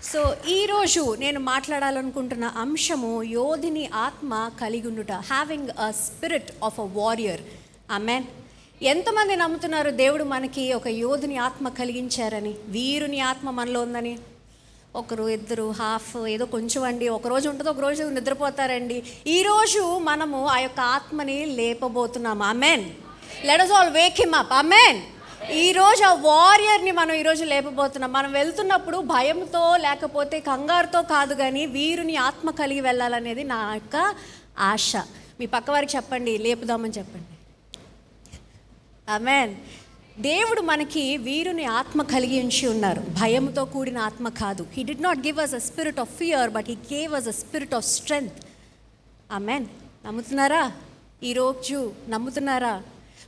So ఈరోజు నేను మాట్లాడాలనుకుంటున్న అంశము యోధిని ఆత్మ కలిగి ఉండుట, having a spirit of a warrior. Amen. ఎంతమంది నమ్ముతున్నారు దేవుడు మనకి ఒక యోధుని ఆత్మ కలిగించారని, వీరుని ఆత్మ మనలో ఉందని? ఒకరు ఇద్దరు హాఫ్ ఏదో కొంచెం అండి, ఒకరోజు ఉంటుంది ఒకరోజు నిద్రపోతారండి. ఈరోజు మనము ఆ యొక్క ఆత్మని లేపబోతున్నాము. Amen. Let us all wake him up. Amen. ఈరోజు ఆ వారియర్ని మనం ఈరోజు లేపబోతున్నాం. మనం వెళ్తున్నప్పుడు భయంతో లేకపోతే కంగారుతో కాదు, కానీ వీరుని ఆత్మ కలిగి వెళ్ళాలనేది నా యొక్క ఆశ. మీ పక్క వారికి చెప్పండి, లేపుదామని చెప్పండి. ఆమెన్. దేవుడు మనకి వీరుని ఆత్మ కలిగి ఉంచి ఉన్నారు, భయంతో కూడిన ఆత్మ కాదు. He did not give us a spirit of fear, but he gave us a spirit of strength. Amen. నమ్ముతున్నారా? ఈరోజు నమ్ముతున్నారా?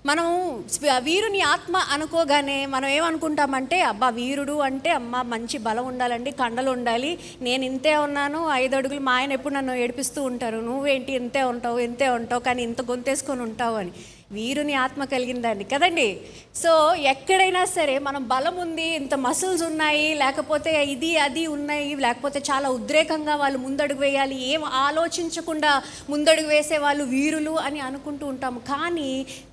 మనం వీరుని ఆత్మ అనుకోగానే మనం ఏమనుకుంటామంటే, అబ్బా వీరుడు అంటే అమ్మ మంచి బలం ఉండాలండి, కండలు ఉండాలి, నేను ఇంతే ఉన్నాను 5 అడుగులు, మా ఆయన ఎప్పుడు నన్ను ఏడిపిస్తూ ఉంటారు, నువ్వేంటి ఇంతే ఉంటావు కానీ ఇంత గొంతేసుకొని ఉంటావు అని. వీరుని ఆత్మ కలిగిందండి కదండి. సో ఎక్కడైనా సరే మనం బలం ఉంది, ఇంత మసిల్స్ ఉన్నాయి, లేకపోతే ఇది అది ఉన్నాయి, లేకపోతే చాలా ఉద్రేకంగా వాళ్ళు ముందడుగు వేయాలి, ఏం ఆలోచించకుండా ముందడుగు వేసే వాళ్ళు వీరులు అని అనుకుంటూ ఉంటాము. కానీ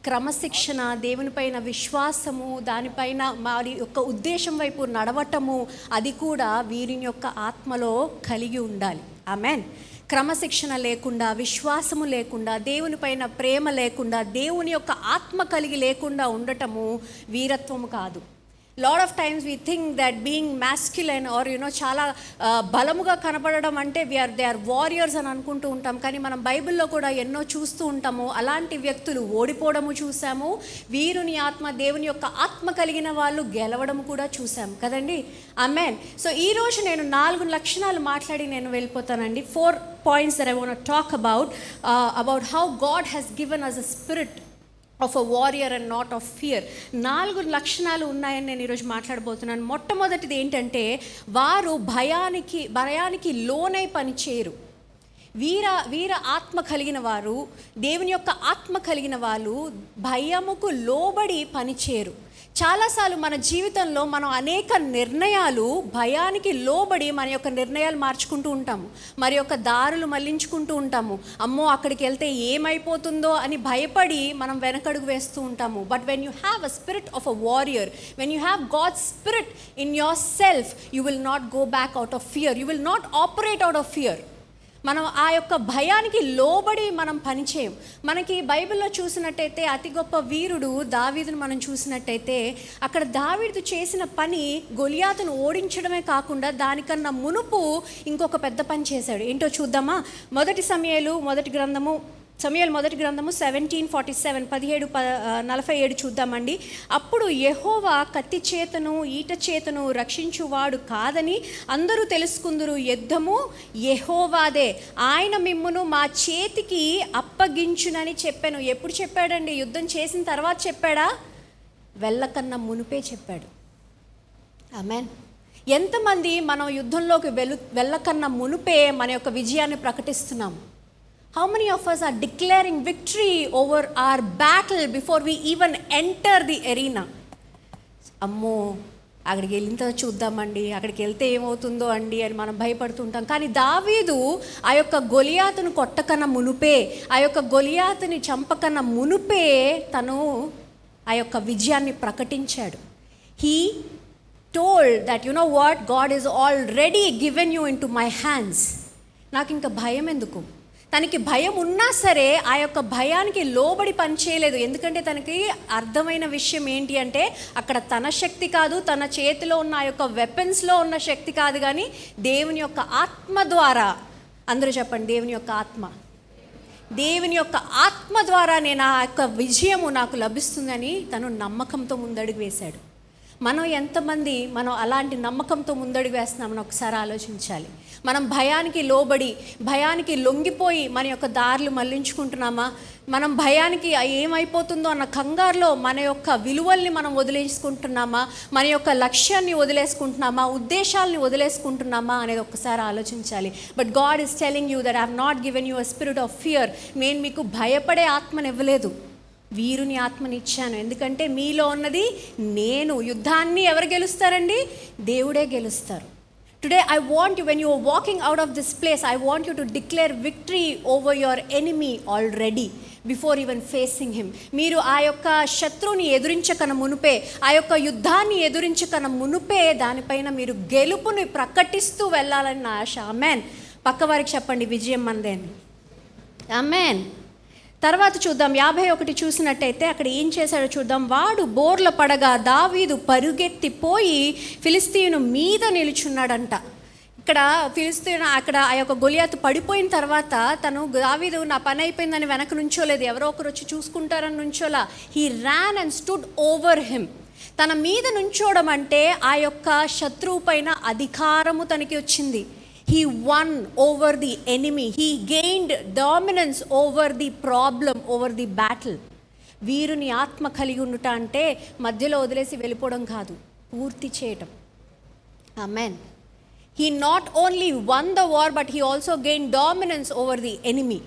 క్రమశిక్షణ, దేవునిపైన విశ్వాసము, దానిపైన వారి యొక్క ఉద్దేశం వైపు నడవటము, అది కూడా వీరిని యొక్క ఆత్మలో కలిగి ఉండాలి. ఆమెన్. క్రమశిక్షణ లేకుండా, విశ్వాసము లేకుండా, దేవుని పైన ప్రేమ లేకుండా, దేవుని యొక్క ఆత్మ కలిగి లేకుండా ఉండటము వీరత్వము కాదు. Lot of times we think that being masculine or చాలా బలముగా కనపడడం అంటే దే ఆర్ వారియర్స్ అని అనుకుంటూ ఉంటాం. కానీ మనం బైబిల్లో కూడా ఎన్నో చూస్తూ ఉంటాము, అలాంటి వ్యక్తులు ఓడిపోవడము చూసాము, వీరుని ఆత్మ, దేవుని యొక్క ఆత్మ కలిగిన వాళ్ళు గెలవడము కూడా చూసాము కదండి. ఆమెన్. సో ఈరోజు నేను 4 లక్షణాలు మాట్లాడి నేను వెళ్ళిపోతానండి. 4 points that I want to talk about how God has given us a spirit of a warrior and not of fear. 4 లక్షణాలు ఉన్నాయని నేను ఈరోజు మాట్లాడబోతున్నాను. మొట్టమొదటిది ఏంటంటే, వారు భయానికి లోనై పనిచేయరు. వీర ఆత్మ కలిగిన వారు, దేవుని యొక్క ఆత్మ కలిగిన వాళ్ళు భయముకు లోబడి పనిచేయరు. చాలాసార్లు మన జీవితంలో మనం అనేక నిర్ణయాలు భయానికి లోబడి మన యొక్క నిర్ణయాలు మార్చుకుంటూ ఉంటాము, మరి యొక్క దారులు మళ్లించుకుంటూ ఉంటాము. అమ్మో అక్కడికి వెళ్తే ఏమైపోతుందో అని భయపడి మనం వెనకడుగు వేస్తూ ఉంటాము. But when you have a spirit of a warrior, when you have God's spirit in yourself, you will not go back out of fear, you will not operate out of fear. మనం ఆ యొక్క భయానికి లోబడి మనం పనిచేయం. మనకి బైబిల్లో చూసినట్టయితే అతి గొప్ప వీరుడు దావీదును మనం చూసినట్టయితే, అక్కడ దావీదు చేసిన పని గొలియాతును ఓడించడమే కాకుండా దానికన్నా మునుపు ఇంకొక పెద్ద పని చేశాడు. ఏంటో చూద్దామా? సమూయేలు మొదటి గ్రంథము 17:47 17:47 చూద్దామండి. అప్పుడు యెహోవా కత్తి చేతను ఈట చేతను రక్షించువాడు కాదని అందరూ తెలుసుకుందురు, యుద్ధము యెహోవాదే, ఆయన మిమ్మును మా చేతికి అప్పగించునని చెప్పాను. ఎప్పుడు చెప్పాడండి? యుద్ధం చేసిన తర్వాత చెప్పాడా? వెళ్ళకన్నా మునుపే చెప్పాడు. ఆమెన్. ఎంతమంది మనం యుద్ధంలోకి వెళ్ళకన్నా మునుపే మన యొక్క విజయాన్ని ప్రకటిస్తున్నాము? How many of us are declaring victory over our battle before we even enter the arena? అమ్మో అక్కడికి వెళ్ళిన తర్వాత చూద్దామండి, అక్కడికి వెళ్తే ఏమవుతుందో అండి అని మనం భయపడుతుంటాం. కానీ దావీదు ఆ యొక్క గొలియాతును కొట్టకన్నా మునుపే, ఆ యొక్క గొలియాతుని చంపకన్నా మునుపే తను ఆ యొక్క విజయాన్ని ప్రకటించాడు. He told that, you know what, God is already given you into my hands. నాకు ఇంకా భయం ఎందుకు? తనకి భయం ఉన్నా సరే ఆ యొక్క భయానికి లోబడి పనిచేయలేదు. ఎందుకంటే తనకి అర్థమైన విషయం ఏంటి అంటే, అక్కడ తన శక్తి కాదు, తన చేతిలో ఉన్న ఆ యొక్క వెపన్స్లో ఉన్న శక్తి కాదు, కానీ దేవుని యొక్క ఆత్మ ద్వారా. అందరూ చెప్పండి, దేవుని యొక్క ఆత్మ. దేవుని యొక్క ఆత్మ ద్వారా నేను ఆ యొక్క విజయము నాకు లభిస్తుందని తను నమ్మకంతో ముందడుగు వేశాడు. మనం ఎంతమంది అలాంటి నమ్మకంతో ముందడుగు వేస్తున్నామని ఒకసారి ఆలోచించాలి. మనం భయానికి లోబడి, భయానికి లొంగిపోయి మన యొక్క దారులు మళ్లించుకుంటున్నామా? మనం భయానికి ఏమైపోతుందో అన్న కంగారులో మన యొక్క విలువల్ని మనం వదిలేసుకుంటున్నామా? మన యొక్క లక్ష్యాన్ని వదిలేసుకుంటున్నామా? ఉద్దేశాలని వదిలేసుకుంటున్నామా అనేది ఒకసారి ఆలోచించాలి. But God is telling you that I have not given you a spirit of fear. నేను మీకు భయపడే ఆత్మని ఇవ్వలేదు, వీరుని ఆత్మనిచ్చాను. ఎందుకంటే మీలో ఉన్నది నేను. యుద్ధాన్ని ఎవరు గెలుస్తారండి? దేవుడే గెలుస్తారు. Today, I want you, when you are walking out of this place, I want you to declare victory over your enemy already, before even facing him. మీరు ఆ యొక్క శత్రువుని ఎదురించకన మునుపే, ఆ యొక్క యుద్ధాన్ని ఎదురించకన మునుపే దానిపైన మీరు గెలుపుని ప్రకటిస్తూ వెళ్ళాలని నా ఆశ. ఆమెన్. పక్కవారికి చెప్పండి, విజయం మనదే. ఆమెన్. తర్వాత చూద్దాం, 51 చూసినట్టయితే అక్కడ ఏం చేశాడో చూద్దాం. వాడు బోర్ల పడగా దావీదు పరుగెత్తిపోయి ఫిలిస్తీయుని మీద నిలుచున్నాడంట. ఇక్కడ ఫిలిస్తీయుని అక్కడ ఆ యొక్క గొలియాతు పడిపోయిన తర్వాత తను దావీదు నా పని అయిపోయిందని వెనక నుంచోలేదు, ఎవరో ఒకరు వచ్చి చూసుకుంటారని నుంచోలా. He ran and stood over him. తన మీద నుంచోవడం అంటే ఆ యొక్క శత్రువు పైన అధికారము తనకి వచ్చింది. He won over the enemy. He gained dominance over the problem, over the battle. వీరుని ఆత్మ కలిగి ఉండుట అంటే మధ్యలో వదిలేసి వెళ్ళిపోవడం కాదు, పూర్తి చేయటం. Amen. He not only won the war, but he also gained dominance over the enemy.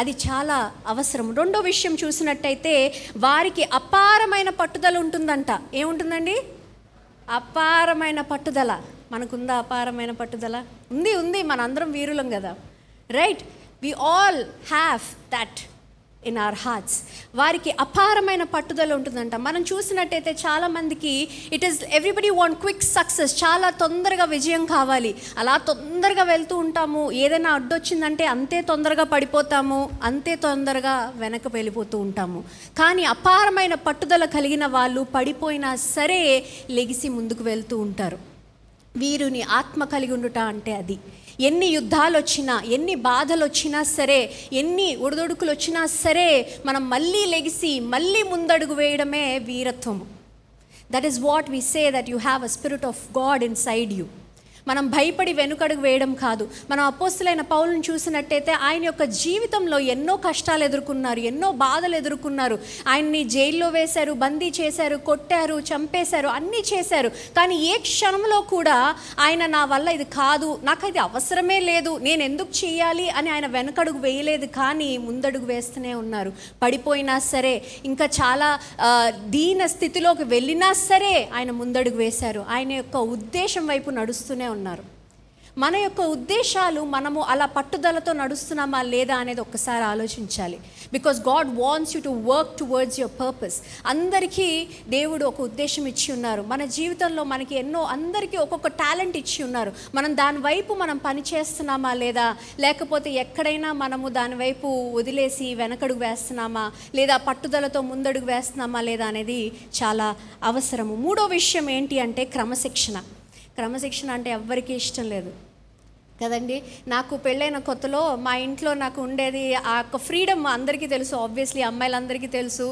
అది చాలా అవసరం. రెండో విషయం చూసినట్టయితే వారికి అపారమైన పట్టుదల ఉంటుందంట. ఏముంటుందండి? అపారమైన పట్టుదల. మనకుందా అపారమైన పట్టుదల? ఉంది. మనందరం వీరులం కదా, right? We all have that in our hearts. వారికి అపారమైన పట్టుదల ఉంటుందంట. మనం చూసినట్టయితే చాలామందికి it is everybody want quick success. చాలా తొందరగా విజయం కావాలి, అలా తొందరగా వెళ్తూ ఉంటాము. ఏదైనా అడ్డొచ్చిందంటే అంతే తొందరగా పడిపోతాము, అంతే తొందరగా వెనక వెళ్ళిపోతూ ఉంటాము. కానీ అపారమైన పట్టుదల కలిగిన వాళ్ళు పడిపోయినా సరే లెగిసి ముందుకు వెళ్తూ ఉంటారు. వీరుని ఆత్మ కలిగి ఉండుట అంటే అది. ఎన్ని యుద్ధాలు వచ్చినా, ఎన్ని బాధలు వచ్చినా సరే, ఎన్ని ఒడిదొడుకులు వచ్చినా సరే మనం మళ్ళీ లెగిసి మళ్ళీ ముందడుగు వేయడమే వీరత్వము. That is what we say that you have a spirit of God inside you. మనం భయపడి వెనుకడుగు వేయడం కాదు. మనం అపోస్తలుడైన పౌలుని చూసినట్టయితే ఆయన యొక్క జీవితంలో ఎన్నో కష్టాలు ఎదుర్కొన్నారు, ఎన్నో బాధలు ఎదుర్కొన్నారు. ఆయన్ని జైల్లో వేశారు, బందీ చేశారు, కొట్టారు, చంపేశారు, అన్నీ చేశారు. కానీ ఏ క్షణంలో కూడా ఆయన నా వల్ల ఇది కాదు, నాకు ఇది అవసరమే లేదు, నేను ఎందుకు చేయాలి అని ఆయన వెనుకడుగు వేయలేదు. కానీ ముందడుగు వేస్తూనే ఉన్నారు. పడిపోయినా సరే, ఇంకా చాలా దీన స్థితిలోకి వెళ్ళినా సరే ఆయన ముందడుగు వేశారు. ఆయన యొక్క ఉద్దేశం వైపు నడుస్తూనే ఉన్నారు. మన యొక్క ఉద్దేశాలు మనము అలా పట్టుదలతో నడుస్తున్నామా లేదా అనేది ఒక్కసారి ఆలోచించాలి. Because God wants you to work towards your purpose. అందరికీ దేవుడు ఒక ఉద్దేశం ఇచ్చి ఉన్నారు. మన జీవితంలో మనకి అందరికీ ఒక్కొక్క టాలెంట్ ఇచ్చి ఉన్నారు. మనం దాని వైపు మనం పని చేస్తున్నామా లేదా, లేకపోతే ఎక్కడైనా మనము దాని వైపు వదిలేసి వెనకడుగు వేస్తున్నామా లేదా, పట్టుదలతో ముందడుగు వేస్తున్నామా లేదా అనేది చాలా అవసరము. మూడో విషయం ఏంటి అంటే క్రమశిక్షణ. క్రమశిక్షణ అంటే ఎవ్వరికీ ఇష్టం లేదు కదండి. నాకు పెళ్ళైన కొత్తలో మా ఇంట్లో నాకు ఉండేది ఆ యొక్క ఫ్రీడమ్ అందరికీ తెలుసు. ఆబ్వియస్లీ అమ్మాయిలందరికీ తెలుసు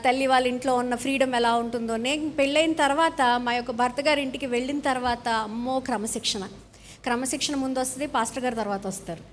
తల్లి వాళ్ళ ఇంట్లో ఉన్న ఫ్రీడమ్ ఎలా ఉంటుందో. నేను పెళ్ళైన తర్వాత మా యొక్క భర్త గారి ఇంటికి వెళ్ళిన తర్వాత అమ్మో క్రమశిక్షణ ముందు వస్తుంది, పాస్టర్ గారు తర్వాత వస్తారు.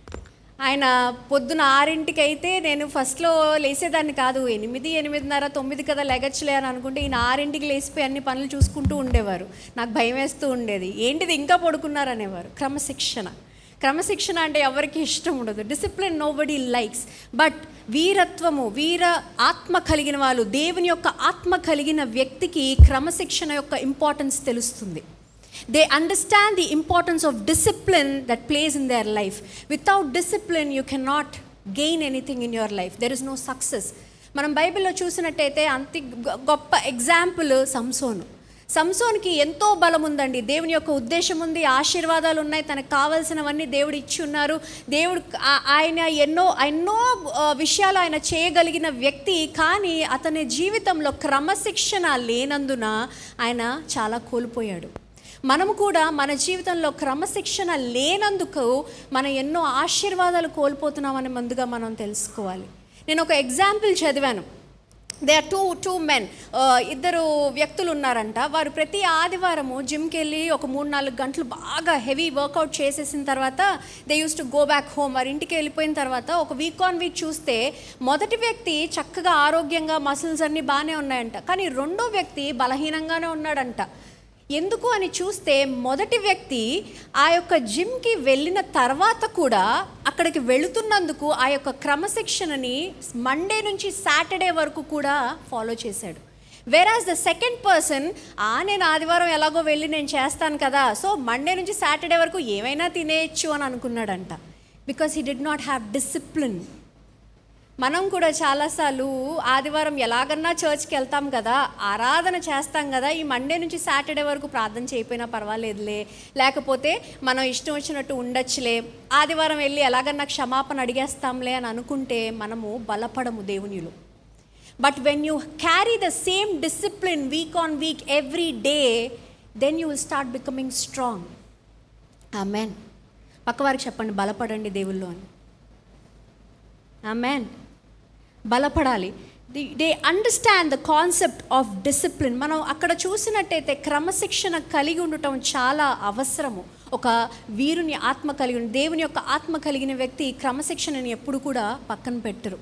ఆయన పొద్దున 6ంటికి అయితే నేను ఫస్ట్లో లేసేదాన్ని కాదు. 8, 8:30, 9 కదా లెగచ్చులే అని అనుకుంటే ఈయన 6ంటికి లేచిపోయి అన్ని పనులు చూసుకుంటూ ఉండేవారు. నాకు భయం వేస్తూ ఉండేది, ఏంటిది ఇంకా పడుకున్నారనేవారు. క్రమశిక్షణ అంటే ఎవరికి ఇష్టం ఉండదు. Discipline nobody likes. బట్ వీర ఆత్మ కలిగిన వాళ్ళు, దేవుని యొక్క ఆత్మ కలిగిన వ్యక్తికి క్రమశిక్షణ యొక్క ఇంపార్టెన్స్ తెలుస్తుంది. They understand the importance of discipline that plays in their life. Without discipline, you cannot gain anything in your life. There is no success. మనం బైబిల్లో చూసినట్టయితే అంత గొప్ప ఎగ్జాంపుల్ సంసోన్కి ఎంతో బలం ఉందండి. దేవుని యొక్క ఉద్దేశం ఉంది, ఆశీర్వాదాలు ఉన్నాయి, తనకు కావాల్సినవన్నీ దేవుడు ఇచ్చి ఉన్నారు. దేవుడు ఆయన ఎన్నో విషయాలు ఆయన చేయగలిగిన వ్యక్తి. కానీ అతని జీవితంలో క్రమశిక్షణ లేనందున ఆయన చాలా కోల్పోయాడు. మనము కూడా మన జీవితంలో క్రమశిక్షణ లేనందుకు మనం ఎన్నో ఆశీర్వాదాలు కోల్పోతున్నామని ముందుగా మనం తెలుసుకోవాలి. నేను ఒక ఎగ్జాంపుల్ చదివాను. దే ఆర్ టూ మెన్, 2 వ్యక్తులు ఉన్నారంట. వారు ప్రతి ఆదివారము జిమ్కి వెళ్ళి ఒక 3-4 గంటలు బాగా హెవీ వర్కౌట్ చేసేసిన తర్వాత they use to go back home. వారి ఇంటికి వెళ్ళిపోయిన తర్వాత ఒక వీక్ ఆన్ వీక్ చూస్తే మొదటి వ్యక్తి చక్కగా ఆరోగ్యంగా మసిల్స్ అన్నీ బాగానే ఉన్నాయంట. కానీ రెండో వ్యక్తి బలహీనంగానే ఉన్నాడంట. ఎందుకు అని చూస్తే మొదటి వ్యక్తి ఆ యొక్క జిమ్కి వెళ్ళిన తర్వాత కూడా అక్కడికి వెళుతున్నందుకు ఆ యొక్క క్రమశిక్షణని మండే నుంచి సాటర్డే వరకు కూడా ఫాలో చేశాడు. వెరాజ్ ద సెకండ్ పర్సన్, నేను ఆదివారం ఎలాగో వెళ్ళి నేను చేస్తాను కదా, సో మండే నుంచి సాటర్డే వరకు ఏమైనా తినేయచ్చు అని అనుకున్నాడంట. Because he did not have discipline. మనం కూడా చాలాసార్లు ఆదివారం ఎలాగన్నా చర్చ్కి వెళ్తాం కదా, ఆరాధన చేస్తాం కదా, ఈ మండే నుంచి సాటర్డే వరకు ప్రార్థన చేయకపోయినా పర్వాలేదులే, లేకపోతే మనం ఇష్టం వచ్చినట్టు ఉండొచ్చులే, ఆదివారం వెళ్ళి ఎలాగన్నా క్షమాపణ అడిగేస్తాంలే అని అనుకుంటే మనము బలపడము దేవునిలో. But when you carry the same discipline week on week every day, then you will start becoming strong. Amen. పక్కవారికి చెప్పండి, బలపడండి దేవుల్లో అని. ఆమెన్. బలపడాలి. They understand the concept of discipline. మనం అక్కడ చూసినట్టయితే క్రమశిక్షణ కలిగి ఉండటం చాలా అవసరము. ఒక వీరుని ఆత్మ కలిగిన, దేవుని యొక్క ఆత్మ కలిగిన వ్యక్తి క్రమశిక్షణని ఎప్పుడు కూడా పక్కన పెట్టరు.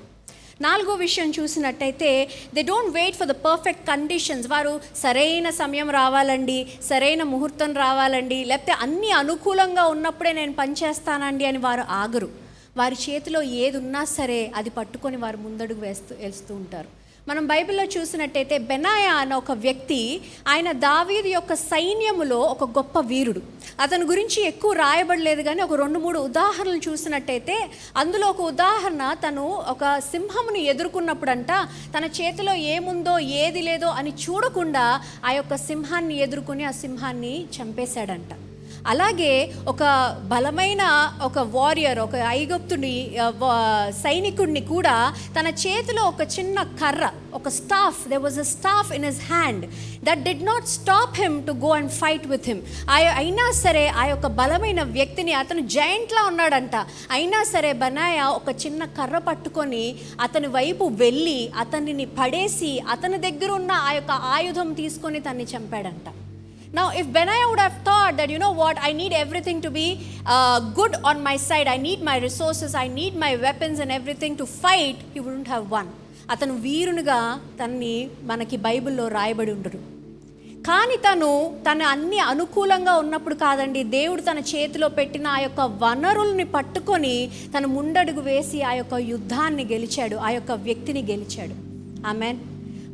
4వ విషయం చూసినట్టయితే, they don't wait for the perfect conditions. వారు సరైన సమయం రావాలండి, సరైన ముహూర్తం రావాలండి, లేకపోతే అన్నీ అనుకూలంగా ఉన్నప్పుడే నేను పనిచేస్తానండి అని వారు ఆగరు. వారి చేతిలో ఏది ఉన్నా సరే అది పట్టుకొని వారు ముందడుగు వేస్తూ ఉంటారు. మనం బైబిల్లో చూసినట్టయితే బెనాయా అన్న ఒక వ్యక్తి, ఆయన దావీదు యొక్క సైన్యములో ఒక గొప్ప వీరుడు. అతని గురించి ఎక్కువ రాయబడలేదు, కానీ ఒక 2-3 ఉదాహరణలు చూసినట్టయితే అందులో ఒక ఉదాహరణ, తను ఒక సింహముని ఎదుర్కొన్నప్పుడంట తన చేతిలో ఏముందో ఏది లేదో అని చూడకుండా ఆ యొక్క సింహాన్ని ఎదుర్కొని ఆ సింహాన్ని చంపేశాడంట. అలాగే ఒక బలమైన ఒక వారియర్, ఒక ఐగుప్తుని సైనికుడిని కూడా తన చేతిలో ఒక చిన్న కర్ర, ఒక staff, there was a staff in his hand that did not stop him to go and fight with him. అయినా సరే ఆ యొక్క బలమైన వ్యక్తిని, అతను జైంట్లా ఉన్నాడంట, అయినా సరే బెనాయా ఒక చిన్న కర్ర పట్టుకొని అతని వైపు వెళ్ళి అతనిని పడేసి అతని దగ్గర ఉన్న ఆ యొక్క ఆయుధం తీసుకొని తన్ని చంపాడంట. Now, if Benaiah would have thought that, you know what, I need everything to be good on my side, I need my resources, I need my weapons and everything to fight, he wouldn't have won. అతను వీరునిగా తన్ని మనకి బైబిల్లో రాయబడి ఉండరు. కానీ తన అన్ని అనుకూలంగా ఉన్నప్పుడు కాదండి, దేవుడు తన చేతిలో పెట్టిన ఆ యొక్క వనరుల్ని పట్టుకొని తను ముందడుగు వేసి ఆ యొక్క యుద్ధాన్ని గెలిచాడు, ఆ యొక్క వ్యక్తిని గెలిచాడు. ఆమెన్.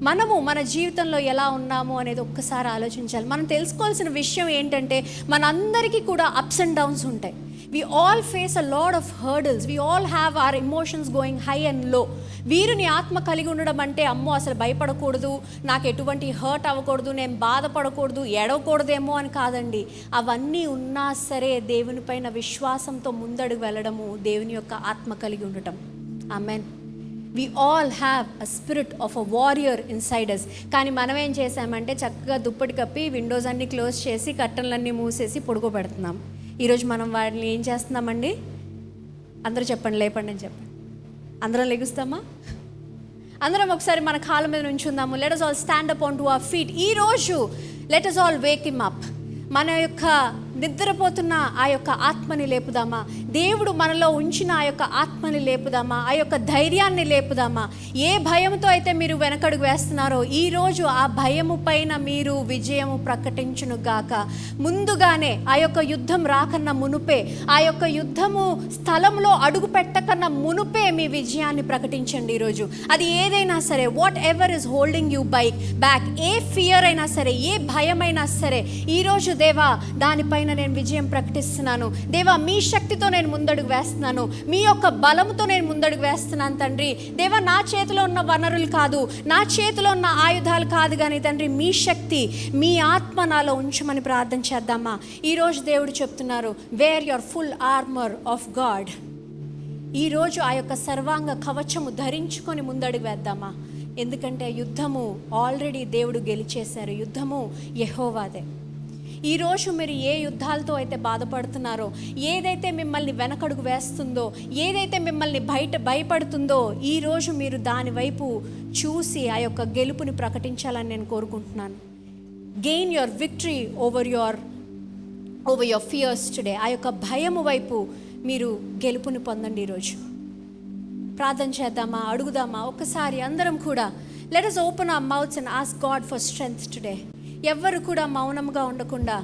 మనము మన జీవితంలో ఎలా ఉన్నాము అనేది ఒక్కసారి ఆలోచించాలి. మనం తెలుసుకోవాల్సిన విషయం ఏంటంటే, మనందరికీ కూడా అప్స్ అండ్ డౌన్స్ ఉంటాయి. We all face a lot of hurdles. We all have our emotions going high and low. వీరుని ఆత్మ కలిగి ఉండడం అంటే, అమ్మో అసలు భయపడకూడదు, నాకు ఎటువంటి హర్ట్ అవ్వకూడదు, నేను బాధపడకూడదు, ఏడవకూడదేమో అని కాదండి. అవన్నీ ఉన్నా సరే దేవుని పైన విశ్వాసంతో ముందడుగు వెళ్ళడము దేవుని యొక్క ఆత్మ కలిగి ఉండటం. Amen. We all have a spirit of a warrior inside us. కానీ మనం ఏం చేసామంటే, చక్కగా దుప్పటి కప్పి విండోస్ అన్నీ క్లోజ్ చేసి కర్టన్లన్నీ మూసేసి పడుకోబెడుతున్నాం. ఈరోజు మనం వారిని ఏం చేస్తున్నామండి? అందరూ చెప్పండి, లేపండి అని చెప్పండి. అందరం లెగుస్తామా? అందరం ఒకసారి మన కాళ్ళ మీద నుంచుందాము. Let us all stand up onto our feet. ఈరోజు let us all wake him up. మన యొక్క నిద్రపోతున్న ఆ యొక్క ఆత్మని లేపుదామా? దేవుడు మనలో ఉంచిన ఆ యొక్క ఆత్మని లేపుదామా? ఆ యొక్క ధైర్యాన్ని లేపుదామా? ఏ భయంతో అయితే మీరు వెనకడుగు వేస్తున్నారో, ఈరోజు ఆ భయము పైన మీరు విజయము ప్రకటించును గాక. ముందుగానే ఆ యొక్క యుద్ధం రాకన్నా మునుపే, ఆ యొక్క యుద్ధము స్థలంలో అడుగు పెట్టకన్నా మునుపే మీ విజయాన్ని ప్రకటించండి. ఈరోజు అది ఏదైనా సరే, what ever is holding you back, A fear అయినా సరే, ఏ భయమైనా సరే, ఈరోజు దేవా దానిపైన నేను విజయం ప్రకటిస్తున్నాను. దేవా మీ శక్తితో నేను ముందడుగు వేస్తున్నాను, మీ యొక్క బలంతో నేను ముందడుగు వేస్తున్నాను తండ్రి. దేవా నా చేతిలో ఉన్న వనరులు కాదు, నా చేతిలో ఉన్న ఆయుధాలు కాదు, కానీ తండ్రి మీ శక్తి, మీ ఆత్మ నాలో ఉంచమని ప్రార్థన చేద్దామా? ఈరోజు దేవుడు చెప్తున్నారు, wear your full armour of God. ఈరోజు ఆ యొక్క సర్వాంగ కవచము ధరించుకొని ముందడుగు వేద్దామా? ఎందుకంటే యుద్ధము ఆల్రెడీ దేవుడు గెలిచేశారు. యుద్ధము యెహోవాదే. ఈరోజు మీరు ఏ యుద్ధాలతో అయితే బాధపడుతున్నారో, ఏదైతే మిమ్మల్ని వెనకడుగు వేస్తుందో, ఏదైతే మిమ్మల్ని భయపడుతుందో, ఈరోజు మీరు దాని వైపు చూసి ఆ యొక్క గెలుపుని ప్రకటించాలని నేను కోరుకుంటున్నాను. Gain your victory over your fears today. ఆ యొక్క భయము వైపు మీరు గెలుపుని పొందండి. ఈరోజు ప్రార్థన చేద్దామా? అడుగుదామా? ఒక్కసారి అందరం కూడా let us open our mouths and ask God for strength today. ఎవ్వరు కూడా మౌనంగా ఉండకుండా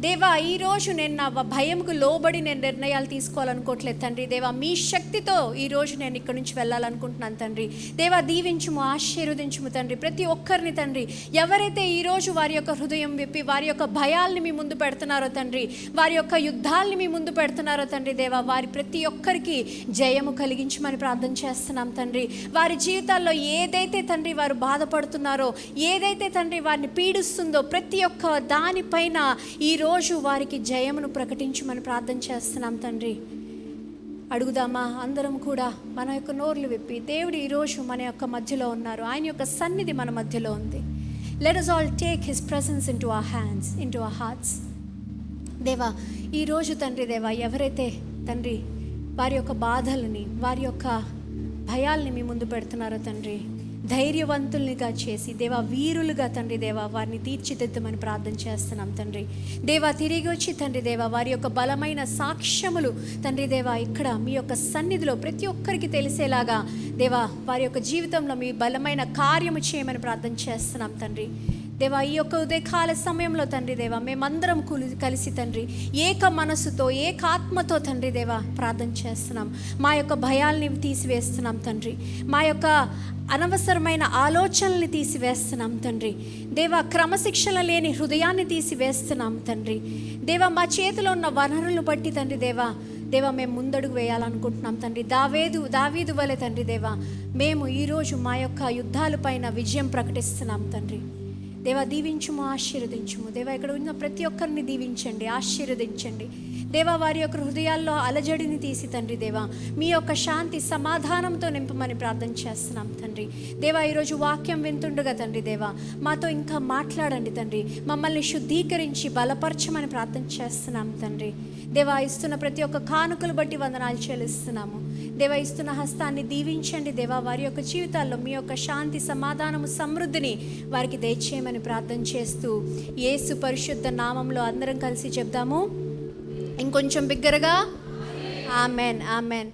దేవా ఈరోజు నేను నా భయంకు లోబడి నేను నిర్ణయాలు తీసుకోవాలనుకోవట్లేదు తండ్రి. దేవా మీ శక్తితో ఈరోజు నేను ఇక్కడి నుంచి వెళ్ళాలనుకుంటున్నాను తండ్రి. దేవా దీవించుము, ఆశీర్వదించుము తండ్రి ప్రతి ఒక్కరిని తండ్రి. ఎవరైతే ఈరోజు వారి యొక్క హృదయం విప్పి వారి యొక్క భయాల్ని మీ ముందు పెడుతున్నారో తండ్రి, వారి యొక్క యుద్ధాల్ని మీ ముందు పెడుతున్నారో తండ్రి, దేవా వారి ప్రతి ఒక్కరికి జయము కలిగించమని ప్రార్థన చేస్తున్నాం తండ్రి. వారి జీవితాల్లో ఏదైతే తండ్రి వారు బాధపడుతున్నారో, ఏదైతే తండ్రి వారిని పీడిస్తుందో ప్రతి ఒక్క దానిపైన ఈరోజు వారికి జయమును ప్రకటించమని ప్రార్థన చేస్తున్నాం తండ్రి. అడుగుదామా అందరం కూడా మన యొక్క నోర్లు విప్పి. దేవుడు ఈరోజు మన యొక్క మధ్యలో ఉన్నారు, ఆయన యొక్క సన్నిధి మన మధ్యలో ఉంది. Let us all take his presence into our hands, into our hearts. దేవా ఈరోజు తండ్రి దేవా ఎవరైతే తండ్రి వారి యొక్క బాధలని వారి యొక్క భయాల్ని మీ ముందు పెడుతున్నారో తండ్రి, ధైర్యవంతుల్నిగా చేసి దేవా వీరులుగా తండ్రి దేవా వారిని తీర్చిదిద్దమని ప్రార్థన చేస్తున్నాం తండ్రి. దేవా తిరిగి వచ్చి తండ్రి దేవా వారి యొక్క బలమైన సాక్ష్యములు తండ్రి దేవా ఇక్కడ మీ యొక్క సన్నిధిలో ప్రతి ఒక్కరికి తెలిసేలాగా దేవా వారి యొక్క జీవితంలో మీ బలమైన కార్యము చేయమని ప్రార్థన చేస్తున్నాం తండ్రి. దేవా ఈ యొక్క ఉదయకాల సమయంలో తండ్రి దేవా మేమందరం కలిసి తండ్రి ఏక మనసుతో ఏకాత్మతో తండ్రి దేవా ప్రార్థన చేస్తున్నాం. మా యొక్క భయాల్ని తీసివేస్తున్నాం తండ్రి, మా యొక్క అనవసరమైన ఆలోచనల్ని తీసివేస్తున్నాం తండ్రి. దేవా క్రమశిక్షణ లేని హృదయాన్ని తీసివేస్తున్నాం తండ్రి. దేవా మా చేతిలో ఉన్న వనరులను బట్టి తండ్రి దేవా మేము ముందడుగు వేయాలనుకుంటున్నాం తండ్రి. దావీదు వలె తండ్రి దేవా మేము ఈరోజు మా యొక్క యుద్ధాలపైన విజయం ప్రకటిస్తున్నాం తండ్రి. దేవా దీవించుము, ఆశీర్వదించుము. దేవా ఇక్కడ ఉన్న ప్రతి ఒక్కరిని దీవించండి, ఆశీర్వదించండి. దేవా వారి యొక్క హృదయాల్లో అలజడిని తీసి తండ్రి దేవా మీ యొక్క శాంతి సమాధానంతో నింపమని ప్రార్థన చేస్తున్నాం తండ్రి. దేవా ఈరోజు వాక్యం వింటుండగా తండ్రి దేవా మాతో ఇంకా మాట్లాడండి తండ్రి, మమ్మల్ని శుద్ధీకరించి బలపరచమని ప్రార్థన చేస్తున్నాం తండ్రి. దేవా ఇస్తున్న ప్రతి ఒక్క కానుకలు బట్టి వందనాలు చెల్లిస్తున్నాము. దేవా ఇస్తున్న హస్తాన్ని దీవించండి దేవా, వారి యొక్క జీవితాల్లో మీ యొక్క శాంతి సమాధానము సమృద్ధిని వారికి దయచేయమని ప్రార్థన చేస్తూ యేసు పరిశుద్ధ నామంలో అందరం కలిసి చెప్దాము ఇంకొంచెం బిగ్గరగా, ఆమెన్ ఆమెన్.